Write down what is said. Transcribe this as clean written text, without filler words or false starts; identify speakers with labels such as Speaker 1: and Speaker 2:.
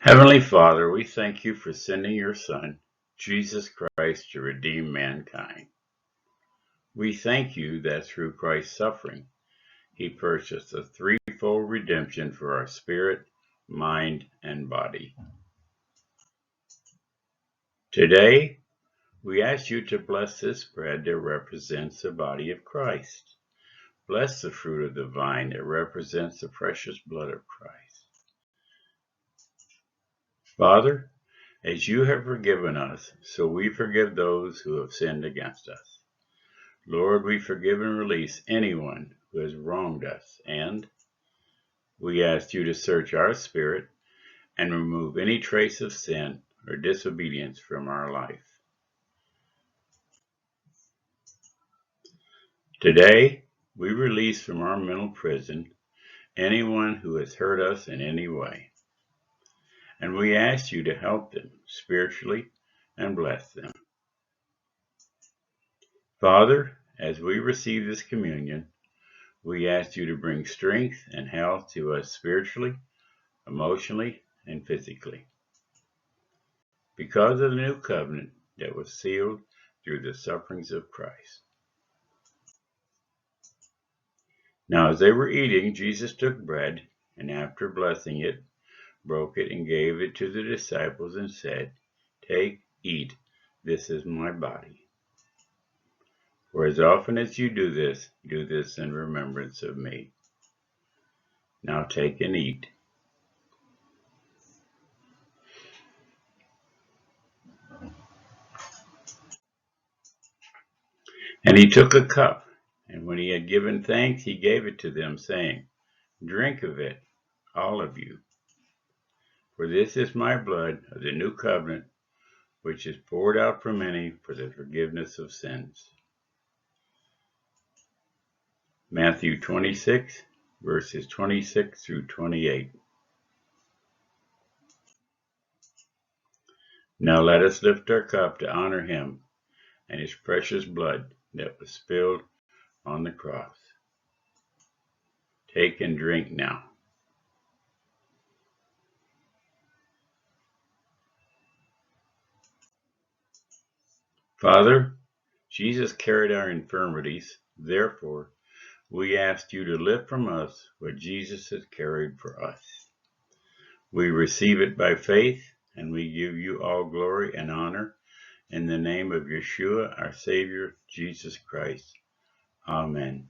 Speaker 1: Heavenly Father, we thank you for sending your Son, Jesus Christ, to redeem mankind. We thank you that through Christ's suffering, he purchased a threefold redemption for our spirit, mind, and body. Today, we ask you to bless this bread that represents the body of Christ. Bless the fruit of the vine that represents the precious blood of Christ. Father, as you have forgiven us, so we forgive those who have sinned against us. Lord, we forgive and release anyone who has wronged us, and we ask you to search our spirit and remove any trace of sin or disobedience from our life. Today, we release from our mental prison anyone who has hurt us in any way, and we ask you to help them spiritually and bless them. Father, as we receive this communion, we ask you to bring strength and health to us spiritually, emotionally, and physically. Because of the new covenant that was sealed through the sufferings of Christ. Now as they were eating, Jesus took bread, and after blessing it, broke it and gave it to the disciples and said, "Take, eat, this is my body. For as often as you do this in remembrance of me." Now take and eat. And he took a cup, and when he had given thanks, he gave it to them, saying, "Drink of it, all of you. For this is my blood of the new covenant, which is poured out for many for the forgiveness of sins." Matthew 26, verses 26 through 28. Now let us lift our cup to honor him and his precious blood that was spilled on the cross. Take and drink now. Father, Jesus carried our infirmities. Therefore, we ask you to lift from us what Jesus has carried for us. We receive it by faith, and we give you all glory and honor in the name of Yeshua, our Savior, Jesus Christ. Amen.